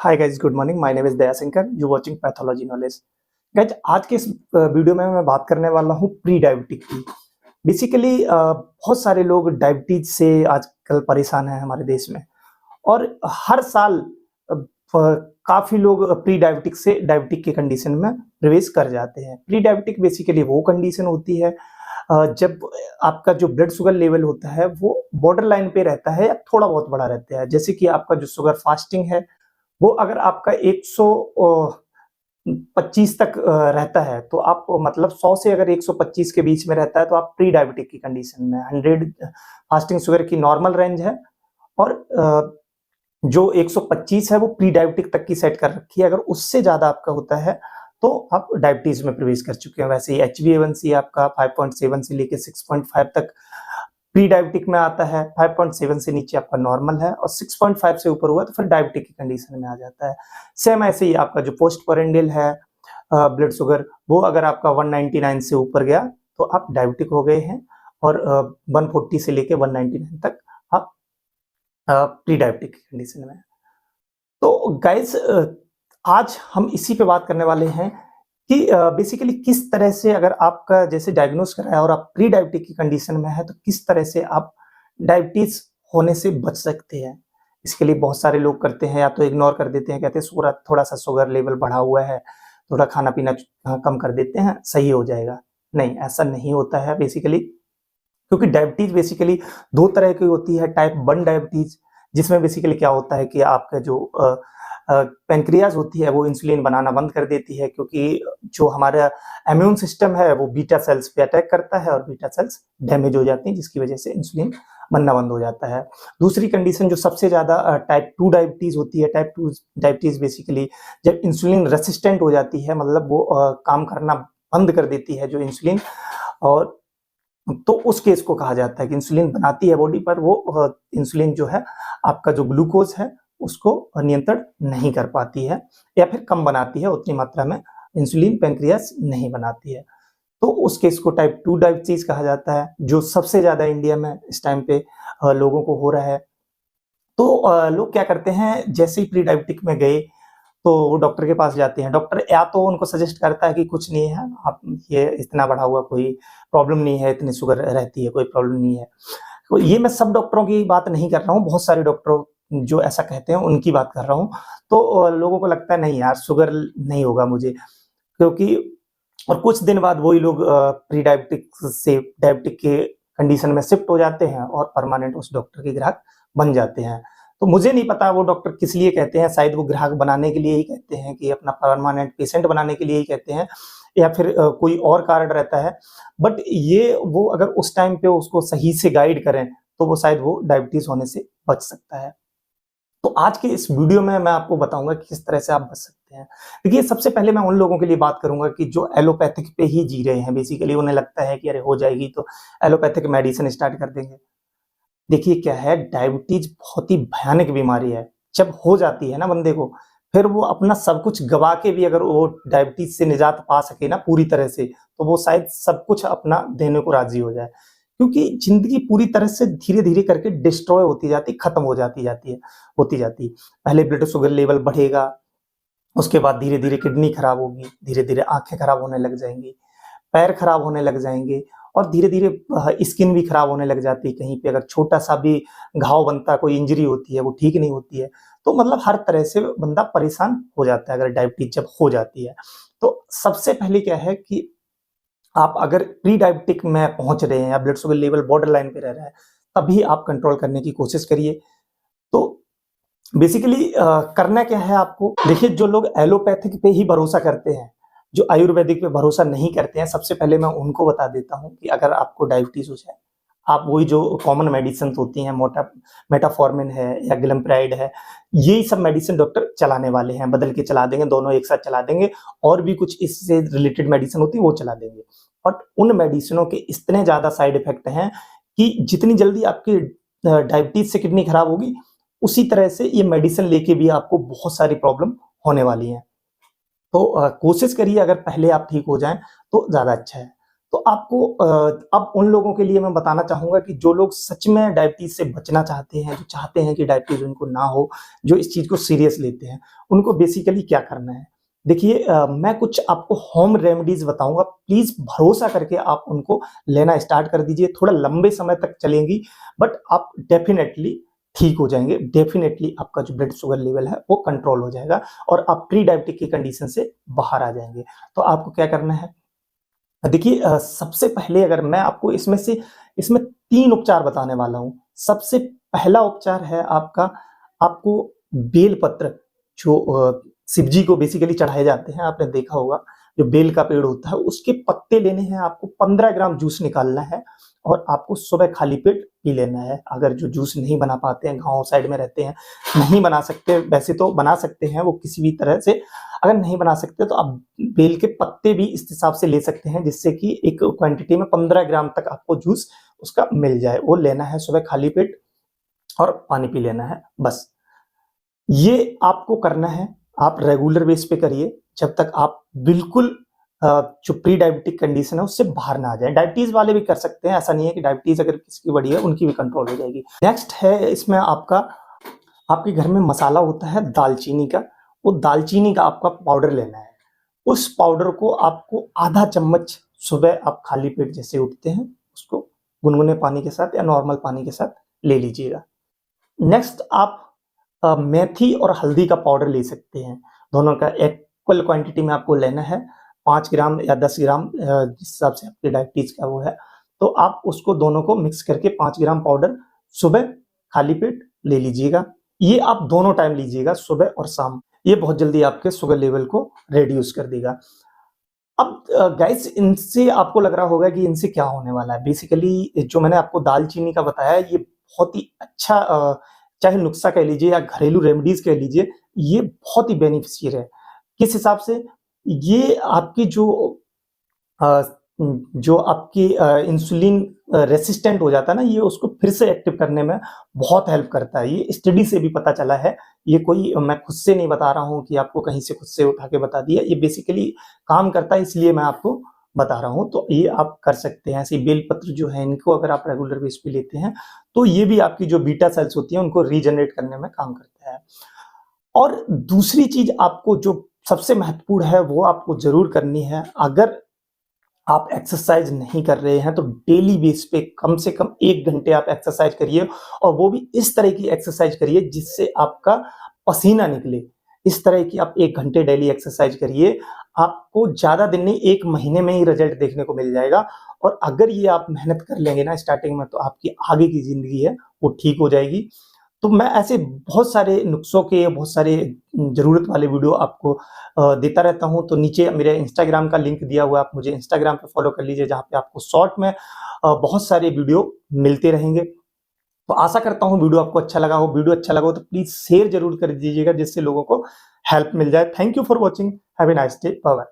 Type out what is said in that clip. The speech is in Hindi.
Hi guys, good morning. My name is Dayashankar. You watching pathology knowledge. Guys, आज के इस वीडियो में मैं बात करने वाला हूँ प्री डायबिटिक की। बेसिकली बहुत सारे लोग डायबिटीज से आजकल परेशान हैं हमारे देश में, और हर साल काफी लोग प्री डायबिटिक से डायबिटिक के कंडीशन में प्रवेश कर जाते हैं। प्री डायबिटिक बेसिकली वो कंडीशन होती है जब आपका जो ब्लड शुगर लेवल होता है वो बॉर्डर लाइन पे रहता है या थोड़ा बहुत बड़ा रहता है। जैसे कि आपका जो शुगर फास्टिंग है वो अगर आपका 125 तक रहता है, तो आप मतलब 100 से अगर 125 के बीच में रहता है तो आप प्री डायबिटिक की कंडीशन में। 100 फास्टिंग शुगर की नॉर्मल रेंज है, और जो 125 है वो प्री डायबिटिक तक की सेट कर रखी है। अगर उससे ज्यादा आपका होता है तो आप डायबिटीज में प्रवेश कर चुके हैं। वैसे ही HbA1c आपका 5.7 से लेके 6.5 तक प्री डायबिटिक में आता है। 5.7 से नीचे आपका नॉर्मल है, और 6.5 से ऊपर हुआ तो फिर डायबिटिक की कंडीशन में आ जाता है। सेम ऐसे ही आपका जो पोस्ट पेरेंडियल है ब्लड शुगर, वो अगर आपका 199 से ऊपर गया तो आप डायबिटिक हो गए हैं, और 140 से लेके 199 तक आप प्री डायबिटिक की कंडीशन में। तो गाइस, आज हम इसी पे बात करने वाले हैं कि बेसिकली किस तरह से, अगर आपका जैसे डायग्नोस कराया और आप प्री डायबिटिक की कंडीशन में है, तो किस तरह से आप डायबिटीज होने से बच सकते हैं। इसके लिए बहुत सारे लोग करते हैं, या तो इग्नोर कर देते हैं, कहते हैं थोड़ा सा शुगर लेवल बढ़ा हुआ है, थोड़ा खाना पीना कम कर देते हैं, सही हो जाएगा। नहीं, ऐसा नहीं होता है बेसिकली, क्योंकि डायबिटीज बेसिकली दो तरह की होती है। टाइप 1 डायबिटीज, जिसमें बेसिकली क्या होता है कि आपका जो पेनक्रियाज होती है वो इंसुलिन बनाना बंद कर देती है, क्योंकि जो हमारा इम्यून सिस्टम है वो बीटा सेल्स पे अटैक करता है, और बीटा सेल्स डैमेज हो जाती हैं, जिसकी वजह से इंसुलिन बनना बंद हो जाता है। दूसरी कंडीशन जो सबसे ज्यादा टाइप 2 डायबिटीज होती है। टाइप 2 डायबिटीज बेसिकली जब इंसुलिन रेसिस्टेंट हो जाती है, मतलब वो काम करना बंद कर देती है जो इंसुलिन, और तो उस केस को कहा जाता है कि इंसुलिन बनाती है बॉडी, पर वो इंसुलिन जो है आपका जो ग्लूकोज है उसको नियंत्रण नहीं कर पाती है, या फिर कम बनाती है, उतनी मात्रा में इंसुलिन पेनक्रियास नहीं बनाती है। तो उस केस को टाइप 2 डायबिटीज कहा जाता है, जो सबसे ज्यादा इंडिया में इस टाइम पे लोगों को हो रहा है। तो लोग क्या करते हैं, जैसे ही प्री डायबिटिक में गए तो वो डॉक्टर के पास जाते हैं। डॉक्टर या तो उनको सजेस्ट करता है कि कुछ नहीं है, आप ये इतना बढ़ा हुआ कोई प्रॉब्लम नहीं है, इतनी शुगर रहती है, कोई प्रॉब्लम नहीं है। तो ये मैं सब डॉक्टरों की बात नहीं कर रहा हूँ, बहुत सारे डॉक्टरों जो ऐसा कहते हैं उनकी बात कर रहा हूँ। तो लोगों को लगता है नहीं यार, शुगर नहीं होगा मुझे, क्योंकि और कुछ दिन बाद वही लोग प्री डायबिटिक से डायबिटिक के कंडीशन में शिफ्ट हो जाते हैं, और परमानेंट उस डॉक्टर के ग्राहक बन जाते हैं। तो मुझे नहीं पता वो डॉक्टर किस लिए कहते हैं, शायद वो ग्राहक बनाने के लिए ही कहते हैं, कि अपना परमानेंट पेशेंट बनाने के लिए ही कहते हैं, या फिर कोई और कारण रहता है। बट ये वो अगर उस टाइम पे उसको सही से गाइड करें तो वो शायद वो डायबिटीज होने से बच सकता है। तो आज के इस वीडियो में मैं आपको बताऊंगा कि किस तरह से आप बच सकते हैं। देखिए, सबसे पहले मैं उन लोगों के लिए बात करूंगा कि जो एलोपैथिक पे ही जी रहे हैं। बेसिकली उन्हें लगता है कि अरे हो जाएगी तो एलोपैथिक मेडिसिन स्टार्ट कर देंगे। देखिए क्या है, डायबिटीज बहुत ही भयानक बीमारी है। जब हो जाती है ना बंदे को, फिर वो अपना सब कुछ गवा के भी अगर वो डायबिटीज से निजात पा सके ना पूरी तरह से, तो वो शायद सब कुछ अपना देने को राजी हो जाए, क्योंकि जिंदगी पूरी तरह से धीरे धीरे करके डिस्ट्रॉय होती जाती, खत्म हो जाती जाती है, होती जाती। पहले ब्लड शुगर लेवल बढ़ेगा, उसके बाद धीरे धीरे किडनी खराब होगी, धीरे धीरे आंखें खराब होने लग जाएंगी, पैर खराब होने लग जाएंगे, और धीरे धीरे स्किन भी खराब होने लग जाती है। कहीं पे अगर छोटा सा भी घाव बनता है, कोई इंजरी होती है, वो ठीक नहीं होती है। तो मतलब हर तरह से बंदा परेशान हो जाता है अगर डायबिटीज जब हो जाती है। तो सबसे पहले क्या है कि आप अगर प्री डायबिटिक में पहुंच रहे हैं, या blood sugar level border line पे रह रहा है, तभी आप कंट्रोल करने की कोशिश करिए। तो बेसिकली करना क्या है आपको, देखिए जो लोग एलोपैथिक पे ही भरोसा करते हैं, जो आयुर्वेदिक पे भरोसा नहीं करते हैं, सबसे पहले मैं उनको बता देता हूँ कि अगर आपको डायबिटीज हो जाए, आप वही जो कॉमन मेडिसिन होती हैं, मेटाफॉर्मिन है या ग्लिम्प्राइड है, यही सब मेडिसिन डॉक्टर चलाने वाले हैं, बदल के चला देंगे, दोनों एक साथ चला देंगे, और भी कुछ इससे रिलेटेड मेडिसिन होती है वो चला देंगे। और उन मेडिसिनों के इतने ज्यादा साइड इफेक्ट हैं कि जितनी जल्दी आपकी डायबिटीज से किडनी खराब होगी, उसी तरह से ये मेडिसिन लेके भी आपको बहुत सारी प्रॉब्लम होने वाली है। तो कोशिश करिए अगर पहले आप ठीक हो जाएं तो ज्यादा अच्छा है। तो आपको अब उन लोगों के लिए मैं बताना चाहूँगा कि जो लोग सच में डायबिटीज़ से बचना चाहते हैं, जो चाहते हैं कि डायबिटीज़ उनको ना हो, जो इस चीज़ को सीरियस लेते हैं, उनको बेसिकली क्या करना है? देखिए मैं कुछ आपको होम रेमेडीज़ बताऊँगा, प्लीज़ भरोसा करके आप उनको लेना स्टार्ट कर दीजिए। थोड़ा लंबे समय तक चलेंगी, बट आप डेफ़िनेटली ठीक हो जाएँगे। डेफ़िनेटली आपका जो ब्लड शुगर लेवल है, वो कंट्रोल हो जाएगा और आप प्री डायबिटिक की कंडीशन से बाहर आ जाएँगे। तो आपको क्या करना है? देखिए सबसे पहले अगर मैं आपको इसमें 3 उपचार बताने वाला हूँ। सबसे पहला उपचार है आपका, आपको बेलपत्र जो शिव जी को बेसिकली चढ़ाए जाते हैं, आपने देखा होगा, जो बेल का पेड़ होता है, उसके पत्ते लेने हैं आपको, 15 ग्राम जूस निकालना है और आपको सुबह खाली पेट पी लेना है। अगर जो जूस नहीं बना पाते हैं, गाँव साइड में रहते हैं, नहीं बना सकते, वैसे तो बना सकते हैं वो किसी भी तरह से, अगर नहीं बना सकते तो आप बेल के पत्ते भी इस हिसाब से ले सकते हैं जिससे कि एक क्वांटिटी में 15 ग्राम तक आपको जूस उसका मिल जाए। वो लेना है सुबह खाली पेट और पानी पी लेना है बस। ये आपको करना है, आप रेगुलर बेस पे करिए जब तक आप बिल्कुल जो प्री डायबिटिक कंडीशन है उससे बाहर ना आ जाए। डायबिटीज़ वाले भी कर सकते हैं, ऐसा नहीं है कि डायबिटीज़ अगर किसी की बड़ी है उनकी भी कंट्रोल हो जाएगी। नेक्स्ट है इसमें आपका, आपके घर में मसाला होता है दालचीनी का, वो दालचीनी का आपका पाउडर लेना है। उस पाउडर को आपको आधा चम्मच सुबह आप खाली पेट जैसे उठते हैं, उसको गुनगुने पानी के साथ या नॉर्मल पानी के साथ ले लीजिएगा। नेक्स्ट आप मेथी और हल्दी का पाउडर ले सकते हैं, दोनों का इक्वल क्वांटिटी में आपको लेना है, 5 ग्राम या 10 ग्राम जिस हिसाब से आपकी डायबिटीज़ का वो है, तो आप उसको दोनों को मिक्स करके 5 ग्राम पाउडर सुबह खाली पेट ले लीजिएगा। ये आप दोनों टाइम लीजिएगा, सुबह और शाम। ये बहुत जल्दी आपके शुगर लेवल को रिड्यूस कर देगा। अब गाइस इनसे आपको लग रहा होगा कि इनसे क्या होने वाला है। बेसिकली जो मैंने आपको दालचीनी का बताया ये बहुत ही अच्छा चाहे नुस्खा कह लीजिए या घरेलू रेमेडीज़ कह लीजिए, ये बहुत ही बेनिफिशियल है। किस हिसाब से? ये आपकी अ, जो आपकी इंसुलिन रेसिस्टेंट हो जाता है ना, ये उसको फिर से एक्टिव करने में बहुत हेल्प करता है। ये स्टडी से भी पता चला है। ये कोई मैं खुद से नहीं बता रहा हूँ कि आपको कहीं से खुद से उठा के बता दिया। ये बेसिकली काम करता है इसलिए मैं आपको बता रहा हूँ। तो ये आप कर सकते हैं। ऐसे बेलपत्र जो है इनको अगर आप रेगुलर बेस पे लेते हैं, तो ये भी आपकी जो बीटा सेल्स होती हैं उनको रीजनरेट करने में काम करता है। और दूसरी चीज़ आपको जो सबसे महत्वपूर्ण है वो आपको ज़रूर करनी है। अगर आप एक्सरसाइज नहीं कर रहे हैं तो डेली बेस पे कम से कम 1 घंटे आप एक्सरसाइज करिए और वो भी इस तरह की एक्सरसाइज करिए जिससे आपका पसीना निकले। इस तरह की आप 1 घंटे डेली एक्सरसाइज करिए, आपको ज़्यादा दिन नहीं 1 महीने में ही रिजल्ट देखने को मिल जाएगा और अगर ये आप मेहनत कर लेंगे ना स्टार्टिंग में तो आपकी आगे की ज़िंदगी है वो ठीक हो जाएगी। तो मैं ऐसे बहुत सारे नुस्ख़ों के, बहुत सारे ज़रूरत वाले वीडियो आपको देता रहता हूँ। तो नीचे मेरे इंस्टाग्राम का लिंक दिया हुआ है, आप मुझे इंस्टाग्राम पे फ़ॉलो कर लीजिए, जहाँ पे आपको शॉर्ट में बहुत सारे वीडियो मिलते रहेंगे। तो आशा करता हूँ वीडियो आपको अच्छा लगा हो। वीडियो अच्छा लगा हो तो प्लीज़ शेयर ज़रूर कर दीजिएगा जिससे लोगों को हेल्प मिल जाए। Thank you for watching. Have a nice day. Bye bye.